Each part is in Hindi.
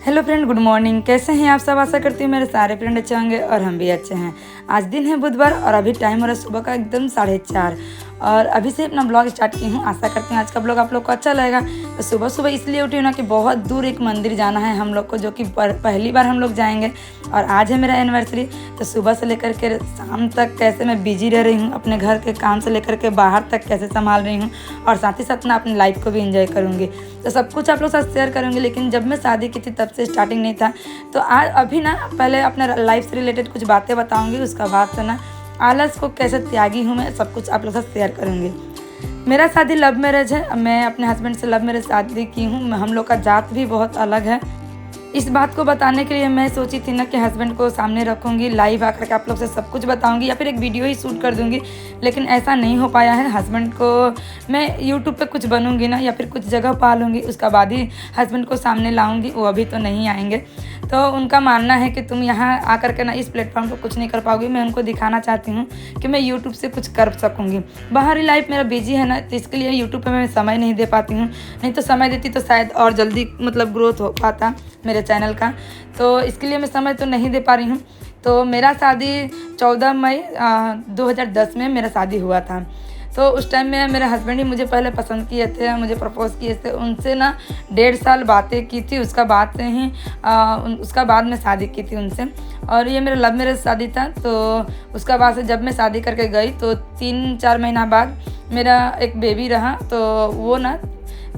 Hello friend, good morning. कैसे हैं आप सब? आशा करती हूँ मेरे सारे फ्रेंड अच्छे होंगे और हम भी अच्छे हैं। आज दिन है बुधवार और अभी टाइम हो रहा है सुबह का एकदम 4:30 और अभी से अपना ब्लॉग स्टार्ट की हूँ। आशा करती हूँ आज का ब्लॉग आप लोग को अच्छा लगेगा। तो सुबह सुबह इसलिए उठी हूँ ना कि बहुत दूर एक मंदिर जाना है हम लोग को, जो कि पहली बार हम लोग जाएंगे और आज है मेरा एनिवर्सरी। तो सुबह से लेकर के शाम तक कैसे मैं बिजी रह रही हूँ, अपने घर के काम से लेकर के बाहर तक कैसे संभाल रही हूँ और साथ ही साथ ना अपनी लाइफ को भी इंजॉय करूँगी। तो सब कुछ आप लोग साथ शेयर करूँगी। लेकिन जब मैं शादी की थी तब से स्टार्टिंग नहीं था। तो आज अभी ना पहले अपने लाइफ से रिलेटेड कुछ बातें बताऊँगी, उसका बाद से ना आलस को कैसे त्यागी हूँ मैं, सब कुछ आप लोग साथ शेयर करूँगी। मेरा शादी लव मैरिज है। मैं अपने हस्बैंड से लव मैरिज शादी की हूँ। हम लोग का जात भी बहुत अलग है। इस बात को बताने के लिए मैं सोची थी ना कि हस्बैंड को सामने रखूँगी, लाइव आकर के आप लोग से सब कुछ बताऊँगी या फिर एक वीडियो ही शूट कर दूँगी, लेकिन ऐसा नहीं हो पाया है। हस्बैंड को मैं यूट्यूब पे कुछ बनूँगी ना या फिर कुछ जगह पालूँगी, उसका बाद ही हस्बैंड को सामने लाऊँगी। वो अभी तो नहीं आएंगे। तो उनका मानना है कि तुम यहाँ आकर के ना इस प्लेटफॉर्म पर कुछ नहीं कर पाओगी। मैं उनको दिखाना चाहती हूँ कि मैं यूट्यूब से कुछ कर सकूँगी। बाहरी लाइफ मेरा बिजी है ना, तो इसके लिए यूट्यूब पे मैं समय नहीं दे पाती हूँ। नहीं तो समय देती तो शायद और जल्दी ग्रोथ हो पाता मेरे चैनल का। तो इसके लिए मैं समय तो नहीं दे पा रही हूँ। तो मेरा शादी 14 मई 2010 में मेरा शादी हुआ था। तो उस टाइम में मेरे हस्बैंड ही मुझे पहले पसंद किए थे, मुझे प्रपोज़ किए थे। उनसे ना 1.5 साल बातें की थी, उसका बाद में शादी की थी उनसे। और ये मेरा लव मैरिज शादी था। तो उसका बाद से जब मैं शादी करके गई तो 3-4 महीना बाद मेरा एक बेबी रहा। तो वो ना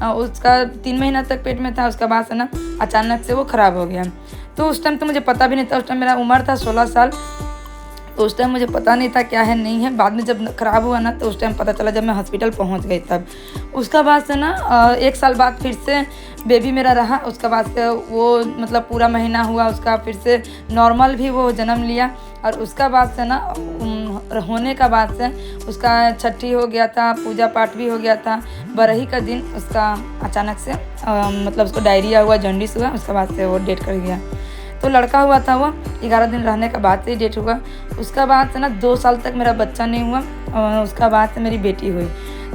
उसका 3 महीना तक पेट में था। उसका बाद से ना अचानक से वो ख़राब हो गया। तो उस टाइम तो मुझे पता भी नहीं था। उस टाइम मेरा उम्र था 16 साल। तो उस टाइम मुझे पता नहीं था क्या है नहीं है। बाद में जब ख़राब हुआ ना तो उस टाइम पता चला, जब मैं हॉस्पिटल पहुंच गई तब। उसका बाद से ना 1 साल बाद फिर से बेबी मेरा रहा। उसका बाद से वो पूरा महीना हुआ उसका, फिर से नॉर्मल भी वो जन्म लिया। और उसका बाद से ना होने का बाद से उसका छठी हो गया था, पूजा पाठ भी हो गया था। बरही का दिन उसका अचानक से उसको डायरिया हुआ, जॉन्डिस हुआ। उसके बाद से वो डेथ कर गया। तो लड़का हुआ था, वो 11 दिन रहने का बाद से ही डेथ हुआ। उसका बाद से ना 2 साल तक मेरा बच्चा नहीं हुआ। उसका बाद से मेरी बेटी हुई।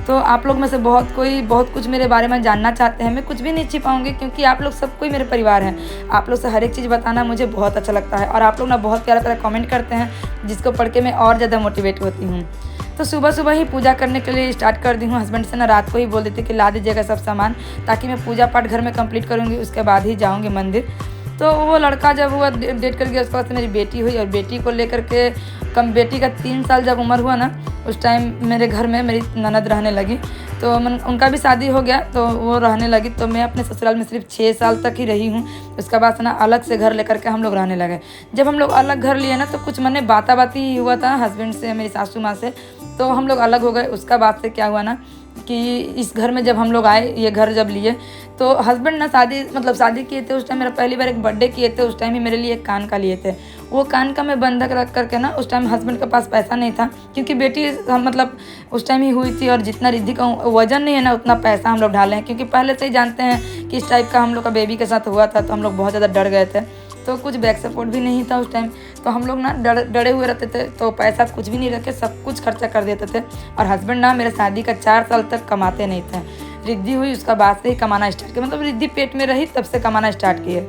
तो आप लोग में से बहुत कुछ मेरे बारे में जानना चाहते हैं। मैं कुछ भी नहीं छिपाऊंगी क्योंकि आप लोग सब कोई मेरे परिवार हैं। आप लोग से हर एक चीज़ बताना मुझे बहुत अच्छा लगता है और आप लोग ना बहुत प्यारा कमेंट करते हैं, जिसको पढ़ के मैं और ज़्यादा मोटिवेट होती हूँ। तो सुबह सुबह ही पूजा करने के लिए स्टार्ट कर दी हूँ। हस्बैंड से ना रात को ही बोल देती कि ला दीजिएगा सब सामान, ताकि मैं पूजा पाठ घर में कंप्लीट करूँगी, उसके बाद ही जाऊँगी मंदिर। तो वो लड़का जब हुआ, डेट कर गया, उसके बाद से मेरी बेटी हुई। और बेटी को लेकर के बेटी का 3 साल जब उम्र हुआ ना, उस टाइम मेरे घर में मेरी ननद रहने लगी। तो उनका भी शादी हो गया, तो वो रहने लगी। तो मैं अपने ससुराल में सिर्फ 6 साल तक ही रही हूँ। उसके बाद से ना अलग से घर लेकर के हम लोग रहने लगे। जब हम लोग अलग घर लिए ना तो कुछ मैंने बाती ही हुआ था हस्बैंड से, मेरी सासू माँ से। तो हम लोग अलग हो गए। उसका बाद से क्या हुआ ना कि इस घर में जब हम लोग आए, ये घर जब लिए, तो हस्बैंड ना शादी किए थे। उस टाइम मेरा पहली बार एक बर्थडे किए थे। उस टाइम ही मेरे लिए एक कान का लिए थे। वो कान का मैं बंधक रख करके ना, उस टाइम हस्बैंड के पास पैसा नहीं था क्योंकि बेटी उस टाइम ही हुई थी। और जितना रिद्धि का वजन नहीं है ना, उतना पैसा हम लोग डाले हैं, क्योंकि पहले से ही जानते हैं कि इस टाइप का हम लोग का बेबी के साथ हुआ था। तो हम लोग बहुत ज़्यादा डर गए थे। तो कुछ बैक सपोर्ट भी नहीं था उस टाइम। तो हम लोग ना डरे हुए रहते थे। तो पैसा कुछ भी नहीं रखे, सब कुछ खर्चा कर देते थे। और हस्बैंड ना मेरे शादी का 4 साल तक कमाते नहीं थे। रिद्धि हुई उसका बाद से ही कमाना स्टार्ट किया, रिद्धि पेट में रही तब से कमाना स्टार्ट किए।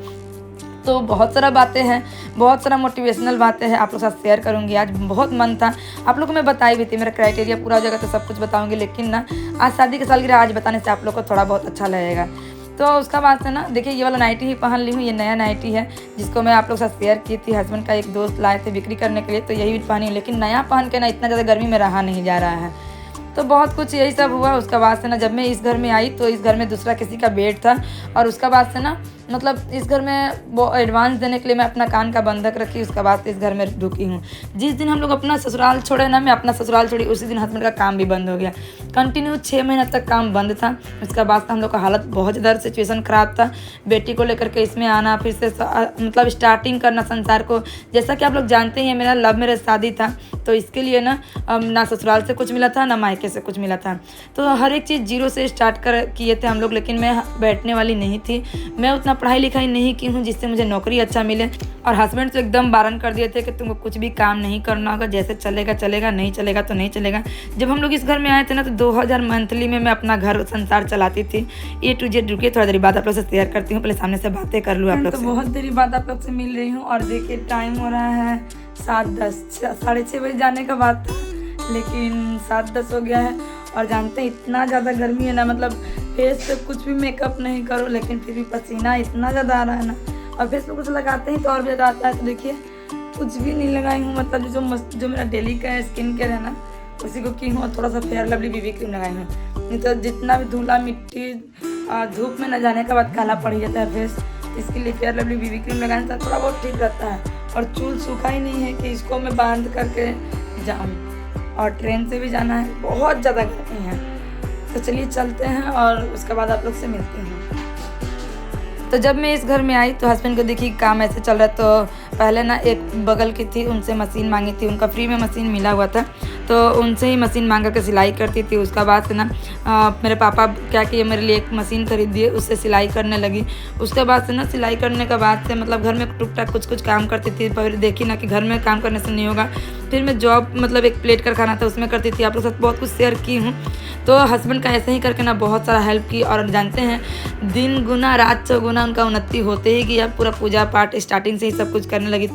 तो बहुत सारा बातें हैं, बहुत सारा मोटिवेशनल बातें हैं आप लोग साथ शेयर करूंगी। आज बहुत मन था, आप लोग को मैं बताई भी थी, मेरा क्राइटेरिया पूरा हो जाएगा तो सब कुछ बताऊंगी। लेकिन ना आज शादी की सालगिरह आज बताने से आप लोग को थोड़ा बहुत अच्छा लगेगा। तो उसका बाद से ना देखिए, ये वाला नाइटी ही पहन ली हूँ। ये नया नाइटी है जिसको मैं आप लोग साथ शेयर की थी। हस्बैंड का एक दोस्त लाए थे बिक्री करने के लिए, तो यही भी पहनी हूँ। लेकिन नया पहन के ना इतना ज़्यादा गर्मी में रहा नहीं जा रहा है। तो बहुत कुछ यही सब हुआ। उसका बाद से ना जब मैं इस घर में आई तो इस घर में दूसरा किसी का बेड था। और उसका बाद से ना इस घर में वो एडवांस देने के लिए मैं अपना कान का बंधक रखी। उसके बाद से इस घर में ढुकी हूँ। जिस दिन हम लोग अपना ससुराल छोड़े ना, मैं अपना ससुराल छोड़ी, उसी दिन हस्बैंड का काम भी बंद हो गया। कंटिन्यू 6 महीना तक काम बंद था। उसके बाद से हम लोग का हालत बहुत ज़्यादा सिचुएशन ख़राब था। बेटी को लेकर के इसमें आना, फिर से स्टार्टिंग करना संसार को। जैसा कि आप लोग जानते हैं मेरा लव मैरिज शादी था। तो इसके लिए ना ससुराल से कुछ मिला था, ना मायके तरीके से कुछ मिला था। तो हर एक चीज़ जीरो से स्टार्ट कर किए थे हम लोग, लेकिन मैं बैठने वाली नहीं थी। मैं उतना पढ़ाई लिखाई नहीं की हूँ जिससे मुझे नौकरी अच्छा मिले, और हस्बैंड तो एकदम बारन कर दिए थे कि तुमको कुछ भी काम नहीं करना होगा, जैसे चलेगा चलेगा, नहीं चलेगा तो नहीं चलेगा। जब हम लोग इस घर में आए थे ना तो 2000 मंथली में मैं अपना घर संसार चलाती थी। A to Z। रुकिए थोड़ा देरी बाद आप लोग से शेयर करती हूँ, पहले सामने से बातें कर लूँ आप लोग से। बहुत देरी बाद आप लोग से मिल रही हूँ और देखिए टाइम हो रहा है 7:10, 6:30 बजे जाने का बात था, लेकिन 7:10 हो गया है। और जानते हैं इतना ज़्यादा गर्मी है ना, मतलब फेस पे कुछ भी मेकअप नहीं करो लेकिन फिर भी पसीना इतना ज़्यादा आ रहा है ना, और फेस पे कुछ लगाते ही तो और भी ज़्यादा आता है। तो देखिए कुछ भी नहीं लगाई हूँ, मतलब जो मेरा डेली का स्किन केयर है ना उसी को की हूँ, और थोड़ा सा फेयर लवली BB क्रीम लगाई हूँ। नहीं तो जितना भी धूला मिट्टी धूप में न जाने के बाद काला पड़ जाता है फेस, इसके लिए फेयर लवली BB क्रीम लगाने से थोड़ा बहुत ठीक रहता है। और चूल सूखा ही नहीं है कि इसको मैं बांध करके जाऊँ, और ट्रेन से भी जाना है, बहुत ज़्यादा गर्मी है। तो चलिए चलते हैं और उसके बाद आप लोग से मिलते हैं। तो जब मैं इस घर में आई तो हस्बैंड को देखी काम ऐसे चल रहा है, तो पहले ना एक बगल की थी उनसे मशीन मांगी थी, उनका फ्री में मशीन मिला हुआ था तो उनसे ही मशीन मांग करके सिलाई करती थी। उसका बाद से ना मेरे पापा क्या किए, मेरे लिए एक मशीन खरीद दिए, उससे सिलाई करने लगी। उसके बाद से ना सिलाई करने के बाद से मतलब घर में टुक टाक कुछ काम करती थी। पर देखी ना कि घर में काम करने से नहीं होगा, फिर मैं जॉब मतलब एक प्लेट कारखाना था उसमें करती थी। आप लोग के साथ बहुत कुछ शेयर की हूँ। तो हस्बैंड का ऐसे ही करके ना बहुत सारा हेल्प की, और जानते हैं दिन गुना रात चौगुना उनका उन्नति होते ही गया। पूरा पूजा पाठ स्टार्टिंग से ही सब कुछ करने लगी,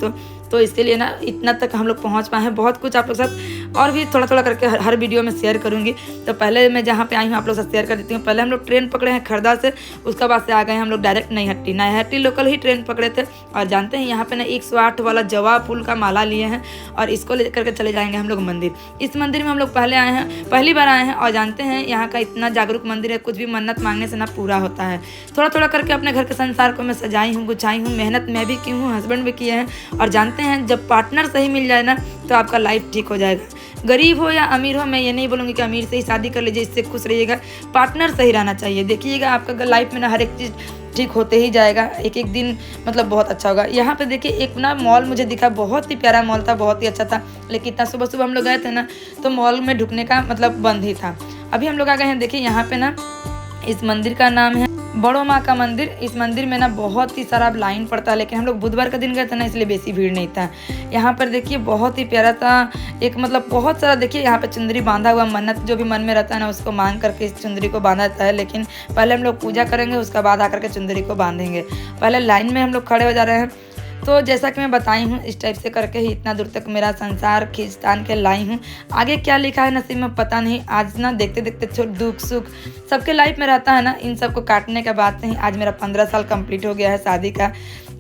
तो इसके लिए ना इतना तक हम लोग पहुंच पाए हैं। बहुत कुछ आप लोग साथ और भी थोड़ा थोड़ा करके हर वीडियो में शेयर करूंगी। तो पहले मैं जहाँ पे आई हूँ आप लोग साथ शेयर कर देती हूँ। पहले हम लोग ट्रेन पकड़े हैं खरदा से, उसके बाद से आ गए हम लोग डायरेक्ट नईहट्टी लोकल ही ट्रेन पकड़े थे। और जानते हैं यहाँ पे ना 108 वाला जवा फूल का माला लिए हैं, और इसको ले करके चले जाएंगे हम लोग मंदिर। इस मंदिर में हम लोग पहली बार आए हैं, और जानते हैं यहाँ का इतना जागरूक मंदिर है, कुछ भी मन्नत मांगने से ना पूरा होता है। थोड़ा थोड़ा करके अपने घर के संसार को मैं सजाई हूँ, गुछाई हूँ, मेहनत मैं भी की हूँ, हस्बैंड भी किए हैं। और जानते हैं जब पार्टनर सही मिल जाए ना तो आपका लाइफ ठीक हो जाएगा। गरीब हो या अमीर हो, मैं ये नहीं बोलूँगी कि अमीर से ही शादी कर लीजिए, इससे खुश रहिएगा। पार्टनर सही रहना चाहिए। देखिएगा आपका लाइफ में ना हर एक चीज़ ठीक होते ही जाएगा, एक एक दिन मतलब बहुत अच्छा होगा। यहाँ पे देखिए एक ना मॉल मुझे दिखा, बहुत ही प्यारा मॉल था, बहुत ही अच्छा था। लेकिन इतना सुबह सुबह हम लोग गए थे ना तो मॉल में ढुकने का मतलब बंद ही था। अभी हम लोग आ गए हैं। देखिए यहाँ पे ना इस मंदिर का नाम है बड़ो माँ का मंदिर। इस मंदिर में ना बहुत ही सारा लाइन पड़ता है, लेकिन हम लोग बुधवार का दिन गए थे ना इसलिए बेसी भीड़ नहीं था। यहाँ पर देखिए बहुत ही प्यारा था, एक मतलब बहुत सारा देखिए यहाँ पे चुंदरी बांधा हुआ, मन्नत जो भी मन में रहता है ना उसको मांग करके इस चुंदरी को बांधा जाता है। लेकिन पहले हम लोग पूजा करेंगे, उसके बाद आकर के चुंदरी को बांधेंगे। पहले लाइन में हम लोग खड़े हो जा रहे हैं। तो जैसा कि मैं बताई हूँ इस टाइप से करके ही इतना दूर तक मेरा संसार खींचतान के लाई हूँ। आगे क्या लिखा है नसीब में पता नहीं। आज ना देखते देखते दुख सुख सबके लाइफ में रहता है ना, इन सबको काटने के बाद से ही आज मेरा 15 साल कंप्लीट हो गया है शादी का।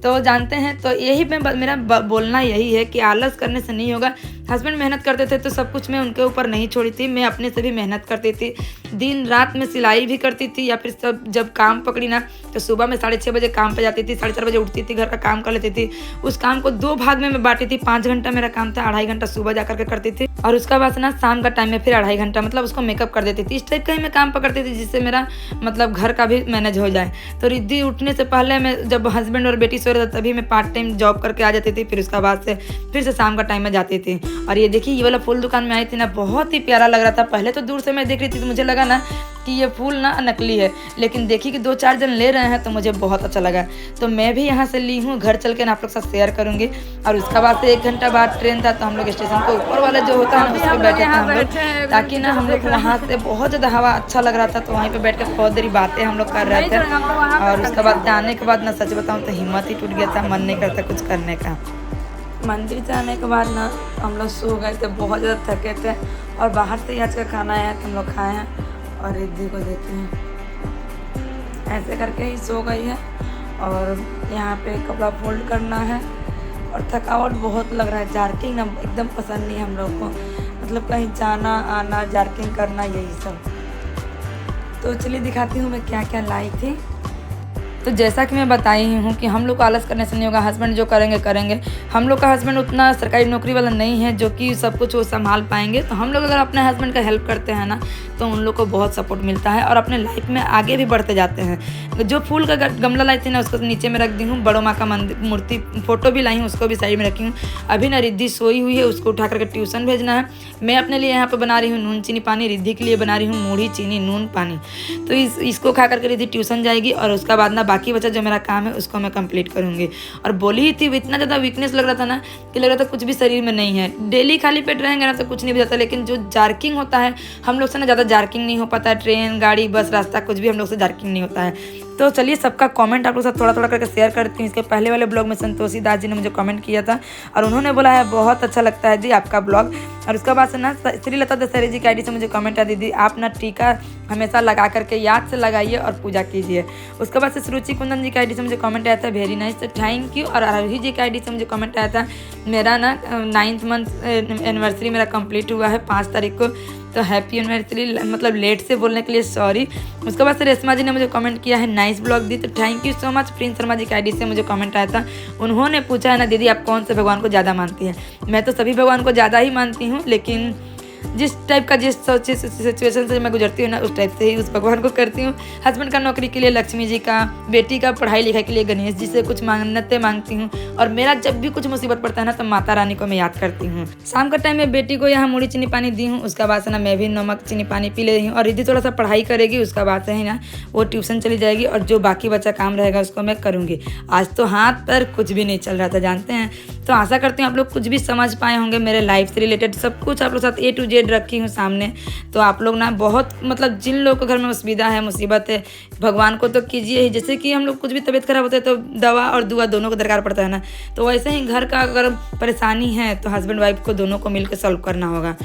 तो जानते हैं तो यही मेरा बोलना यही है कि आलस करने से नहीं होगा। हस्बैंड मेहनत करते थे तो सब कुछ मैं उनके ऊपर नहीं छोड़ी थी, मैं अपने से भी मेहनत करती थी। दिन रात में सिलाई भी करती थी, या फिर सब जब काम पकड़ी ना तो सुबह में 6:30 बजे काम पे जाती थी, 4:30 बजे उठती थी, घर का काम कर लेती थी। उस काम को 2 भाग में मैं बांटी थी। 5 घंटा मेरा काम था, 2.5 घंटा सुबह जा करके करती थी, और उसका बाद ना शाम का टाइम में फिर 2.5 घंटा मतलब उसको मेकअप कर देती थी। इस टाइप का ही मैं काम पकड़ती थी जिससे मेरा मतलब घर का भी मैनेज हो जाए। तो रिद्धि उठने से पहले मैं जब हस्बैंड और बेटी सो रहे थे तभी मैं पार्ट टाइम जॉब करके आ जाती थी, फिर उसका बाद से फिर से शाम का टाइम में जाती थी। और ये देखिए ये वाला फूल दुकान में आई थी ना, बहुत ही प्यारा लग रहा था। पहले तो दूर से मैं देख रही थी तो मुझे लगा ना कि ये फूल ना नकली है, लेकिन देखी कि 2-4 जन ले रहे हैं तो मुझे बहुत अच्छा लगा। तो मैं भी यहाँ से ली हूँ, घर चल के ना आप लोग साथ शेयर करूँगी। और उसका बाद से 1 घंटा बाद ट्रेन था तो हम लोग स्टेशन को ऊपर वाला जो होता है उस पर बैठे थे हम लोग, ताकि ना हम लोग वहाँ से बहुत ज़्यादा हवा अच्छा लग रहा था। तो वहीं पर बैठ कर बहुत देरी बातें हम लोग कर रहे थे। और उसके बाद आने के बाद ना सच बताऊँ तो हिम्मत ही टूट गया था, मन नहीं करता कुछ करने का। मंदिर से आने के बाद ना हम लोग सो गए थे, बहुत ज़्यादा थके थे। और बाहर से ही आज का खाना आया तो हम लोग खाए हैं। और रिद्धि को देखे हैं ऐसे करके ही सो गई है। और यहाँ पे कपड़ा फोल्ड करना है, और थकावट बहुत लग रहा है। जार्किंग ना एकदम पसंद नहीं है हम लोग को, मतलब कहीं जाना आना जार्किंग करना यही सब। तो चलिए दिखाती हूँ मैं क्या क्या लाई थी। तो जैसा कि मैं बताई हूँ कि हम लोग को आलस करने से नहीं होगा, हस्बैंड जो करेंगे करेंगे। हम लोग का हस्बैंड उतना सरकारी नौकरी वाला नहीं है जो कि सब कुछ वो संभाल पाएंगे। तो हम लोग अगर अपने हस्बैंड का हेल्प करते हैं ना तो उन लोग को बहुत सपोर्ट मिलता है और अपने लाइफ में आगे भी बढ़ते जाते हैं। जो फूल का गमला लाई थी ना उसको नीचे में रख दी हूँ, बड़ों माँ का मूर्ति फोटो भी लाई हूँ, उसको भी साइड में रखी हूँ। अभी ना रिद्धि सोई हुई है, उसको उठा करके ट्यूशन भेजना है। मैं अपने लिए यहाँ पर बना रही हूँ नून चीनी पानी, रिद्धि के लिए बना रही हूँ मूढ़ी चीनी नून पानी। तो इसको खा करके रिद्धि ट्यूशन जाएगी और उसका बाद ना बाकी बचा जो मेरा काम है उसको मैं कंप्लीट करूँगी। और बोली ही थी इतना ज़्यादा वीकनेस लग रहा था ना कि लग रहा था कुछ भी शरीर में नहीं है। डेली खाली पेट रहेंगे ना तो कुछ नहीं बचाता, लेकिन जो जार्किंग होता है हम लोग से ना ज़्यादा जार्किंग नहीं हो पाता है। ट्रेन गाड़ी बस रास्ता कुछ भी हम लोग से जार्किंग नहीं होता है। तो चलिए सबका कमेंट आप लोग साथ थोड़ा थोड़ा करके शेयर करती हूँ। इसके पहले वाले ब्लॉग में संतोषी दास जी ने मुझे कमेंट किया था और उन्होंने बोला है बहुत अच्छा लगता है जी आपका ब्लॉग। और उसके बाद से ना श्रीलता दशहरी जी की आईडी से मुझे कमेंट आया, दीदी आप ना टीका हमेशा लगा करके याद से लगाइए और पूजा कीजिए। उसके बाद से सुरुचि कुंदन जी की आईडी से मुझे कमेंट आया था वेरी नाइस, तो थैंक यू। और आरोही जी की आईडी से मुझे कमेंट आया था मेरा ना 9th मंथ एनिवर्सरी मेरा कंप्लीट हुआ है 5 तारीख को, तो हैप्पी एनिवर्सरी, मतलब लेट से बोलने के लिए सॉरी। उसके बाद से रेशमा जी ने मुझे कमेंट किया है नाइस ब्लॉग दी, तो thank you so much. Prince Sharma ji की आईडी से मुझे कमेंट आया था, उन्होंने पूछा है ना दीदी आप कौन से भगवान को ज़्यादा मानती हैं। मैं तो सभी भगवान को ज़्यादा ही मानती हूँ, लेकिन जिस टाइप का जिस सिचुएशन से मैं गुजरती हूँ ना उस टाइप से ही उस भगवान को करती हूँ। हस्बैंड का नौकरी के लिए लक्ष्मी जी का, बेटी का पढ़ाई लिखाई के लिए गणेश जी से कुछ मन्नतें मांगती हूँ। और मेरा जब भी कुछ मुसीबत पड़ता है ना तो माता रानी को मैं याद करती हूँ। शाम का टाइम में बेटी को यहाँ मूढ़ी चीनी पानी दी हूँ, उसका बाद से ना मैं भी नमक चीनी पानी पी ले रही हूँ। और रिद्धि थोड़ा सा पढ़ाई करेगी, उसका बाद से ही ना वो ट्यूशन चली जाएगी और जो बाकी बचा काम रहेगा उसको मैं करूँगी। आज तो हाथ पर कुछ भी नहीं चल रहा था जानते हैं। तो आशा करती हूँ आप लोग कुछ भी समझ पाए होंगे, मेरे लाइफ से रिलेटेड सब कुछ आप लोग साथ A to Z रखी हूँ सामने। तो आप लोग ना बहुत मतलब जिन लोगों के घर में असुविधा है मुसीबत है भगवान को तो कीजिए ही। जैसे कि हम लोग कुछ भी तबीयत खराब होता है तो दवा और दुआ दोनों को दरकार पड़ता है ना, तो वैसे ही घर का अगर परेशानी है तो हस्बैंड वाइफ को दोनों को मिलकर सॉल्व करना होगा।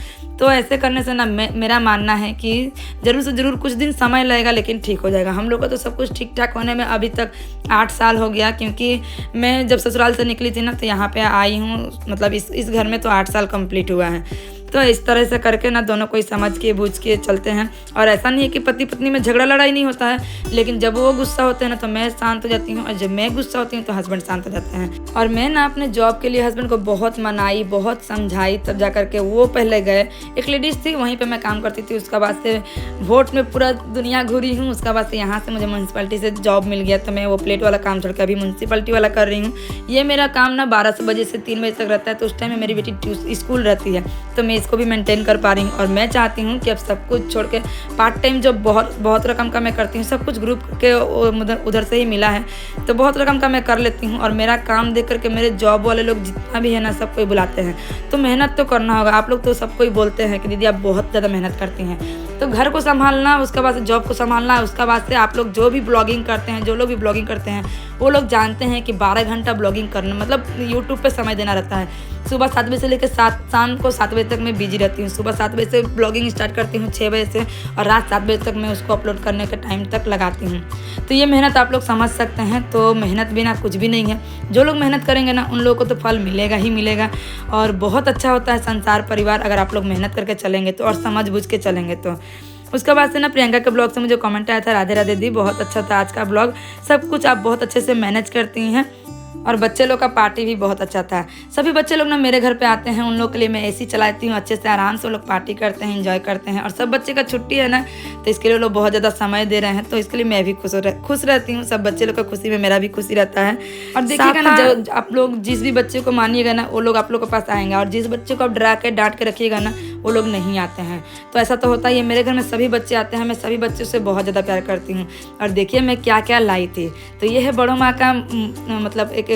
तो ऐसे करने से ना मेरा मानना है कि ज़रूर से ज़रूर कुछ दिन समय लगेगा लेकिन ठीक हो जाएगा। हम लोग को तो सब कुछ ठीक ठाक होने में अभी तक 8 साल हो गया, क्योंकि मैं जब ससुराल से निकली थी ना तो यहाँ पे आई हूँ, मतलब इस घर में तो 8 साल कंप्लीट हुआ है। तो इस तरह से करके ना दोनों को समझ के बूझ के चलते हैं। और ऐसा नहीं है कि पति पत्नी में झगड़ा लड़ाई नहीं होता है, लेकिन जब वो गुस्सा होते हैं ना तो मैं शांत हो जाती हूँ और जब मैं गुस्सा होती हूँ तो हस्बैंड शांत हो जाते हैं। और मैं ना अपने जॉब के लिए हस्बैंड को बहुत मनाई, बहुत समझाई, तब जा करके वो पहले गए। एक लेडीज़ थी वहीं पर मैं काम करती थी, उसका बाद से वोट में पूरा दुनिया घूरी हूँ। उसका बाद से यहाँ से मुझे म्यूनसिपैलिटी से जॉब मिल गया, तो मैं वो प्लेट वाला काम छोड़ कर अभी म्यूनसिपैलिटी वाला कर रही हूँ। ये मेरा काम ना 12 बजे से 3 बजे तक रहता है, तो उस टाइम में मेरी बेटी स्कूल रहती है, तो मैं इसको भी मेंटेन कर पा रही हूँ। और मैं चाहती हूँ कि अब सब कुछ छोड़ के पार्ट टाइम जो बहुत रकम का मैं करती हूँ, सब कुछ ग्रुप के उधर से ही मिला है, तो बहुत रकम का मैं कर लेती हूँ। और मेरा काम देख करके मेरे जॉब वाले लोग जितना भी है ना सब कोई बुलाते हैं, तो मेहनत तो करना होगा। आप लोग तो सब कोई बोलते हैं कि दीदी आप बहुत ज़्यादा मेहनत करती हैं, तो घर को संभालना, उसके बाद से जॉब को संभालना, उसके बाद से आप लोग जो भी ब्लॉगिंग करते हैं, जो लोग भी ब्लॉगिंग करते हैं वो लोग जानते हैं कि 12 घंटा ब्लॉगिंग करना मतलब यूट्यूब पे समय देना रहता है। सुबह 7 बजे से लेकर शाम को 7 बजे तक मैं बिजी रहती हूँ। सुबह 7 बजे से ब्लॉगिंग स्टार्ट करती हूँ 6 बजे से, और रात 7 बजे तक मैं उसको अपलोड करने के टाइम तक लगाती हूँ। तो ये मेहनत आप लोग समझ सकते हैं। तो मेहनत बिना कुछ भी नहीं है, जो लोग मेहनत करेंगे ना उन लोगों को तो फल मिलेगा ही मिलेगा। और बहुत अच्छा होता है संसार परिवार अगर आप लोग मेहनत करके चलेंगे तो, और समझ बूझ के चलेंगे तो। उसके बाद से ना प्रियंका के ब्लॉग से मुझे कमेंट आया था, राधे राधे दी बहुत अच्छा था आज का ब्लॉग, सब कुछ आप बहुत अच्छे से मैनेज करती हैं। और बच्चे लोग का पार्टी भी बहुत अच्छा था। सभी बच्चे लोग ना मेरे घर पे आते हैं, उन लोग के लिए मैं एसी चलाती हूँ, अच्छे से आराम से वो लोग पार्टी करते हैं, एंजॉय करते हैं। और सब बच्चे का छुट्टी है ना, तो इसके लिए लोग बहुत ज़्यादा समय दे रहे हैं, तो इसके लिए मैं भी खुश रहती हूँ। सब बच्चे लोग का खुशी में मेरा भी खुशी रहता है। और देखिएगा ना, जो आप लोग जिस भी बच्चे को मानिएगा ना वो लोग आप लोग के पास आएंगे, और जिस बच्चे को आप डरा के डांट के रखिएगा ना वो लोग नहीं आते हैं। तो ऐसा तो होता ही है, मेरे घर में सभी बच्चे आते हैं, मैं सभी बच्चों से बहुत ज़्यादा प्यार करती हूँ। और देखिए मैं क्या क्या लाई थी, तो ये है बड़ों माँ का मतलब एक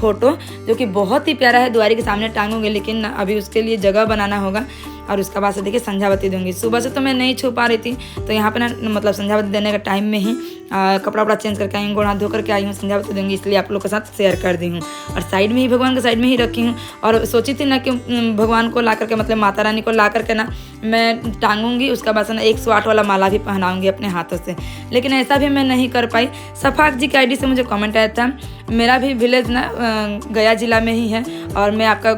फोटो जो कि बहुत ही प्यारा है, द्वारी के सामने टांगूंगी, लेकिन अभी उसके लिए जगह बनाना होगा। और उसका बाद से देखिए संध्यावती दूंगी। सुबह से तो मैं नहीं छू पा रही थी, तो यहाँ पे ना मतलब संध्यावती देने का टाइम में ही कपड़ा वपड़ा चेंज करके आई हूँ, गोड़ हाथ धो करके आई हूँ, संध्यावती दूंगी, इसलिए आप लोग के साथ शेयर कर दी हूँ। और साइड में ही भगवान के साइड में ही रखी हूँ। और सोची थी ना कि भगवान को ला करके मतलब माता रानी को ला करके ना मैं टांगूंगी, उसका बाद से ना 108 वाला माला भी पहनाऊंगी अपने हाथों से, लेकिन ऐसा भी मैं नहीं कर पाई। सफाक जी की आईडी से मुझे कमेंट आया था, मेरा भी विलेज ना गया जिला में ही है, और मैं आपका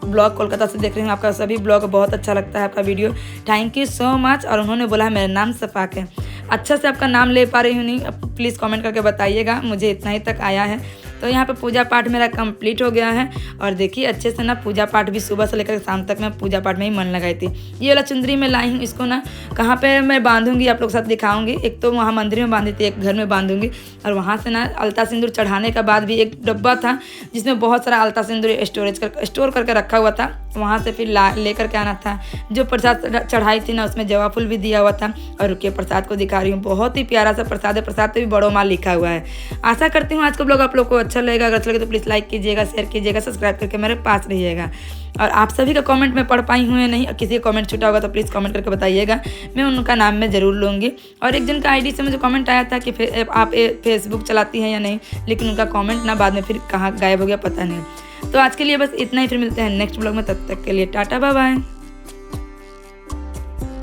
ब्लॉग कोलकाता से देख रही हूँ। आपका सभी ब्लॉग बहुत अच्छा लगता है, आपका video, thank you so much. और उन्होंने बोला है मेरा नाम सफाक है, अच्छा से आपका नाम ले पा रही हूँ नहीं, प्लीज़ कमेंट करके बताइएगा, मुझे इतना ही तक आया है। तो यहाँ पे पूजा पाठ मेरा कंप्लीट हो गया है। और देखिए अच्छे से ना पूजा पाठ भी सुबह से लेकर शाम तक मैं पूजा पाठ में ही मन लगाई थी। ये वाला चुंदरी मैं लाई हूँ, इसको ना कहाँ पे मैं बांधूंगी आप लोग के साथ दिखाऊंगी। एक तो वहाँ मंदिर में बांधी थी, एक घर में बांधूंगी। और वहाँ से ना अलता सिंदूर चढ़ाने के बाद भी एक डब्बा था जिसमें बहुत सारा अलता सिंदूर स्टोर करके रखा हुआ था, वहाँ से फिर लेकर के आना था। जो प्रसाद चढ़ाई थी ना उसमें जवा फूल भी दिया हुआ था। और रुकिए प्रसाद को दिखा रही हूँ, बहुत ही प्यारा सा प्रसाद है। प्रसाद पे भी बड़ो माँ लिखा हुआ है। आशा करती हूँ आज का ब्लॉग आप लोग को अच्छा लगेगा। अगर अच्छा लगे तो प्लीज़ लाइक कीजिएगा, शेयर कीजिएगा, सब्सक्राइब करके मेरे पास रहिएगा। और आप सभी का कमेंट में पढ़ पाई हूँ या नहीं, किसी का कमेंट छूटा होगा तो प्लीज़ कमेंट करके बताइएगा, मैं उनका नाम में ज़रूर लूँगी। और एक जन का आईडी से मुझे कमेंट आया था कि आप फेसबुक चलाती हैं या नहीं, लेकिन उनका कमेंट ना बाद में फिर कहाँ गायब हो गया पता नहीं। तो आज के लिए बस इतना ही, फिर मिलते हैं नेक्स्ट ब्लॉग में। तब तक के लिए टाटा बाय बाय।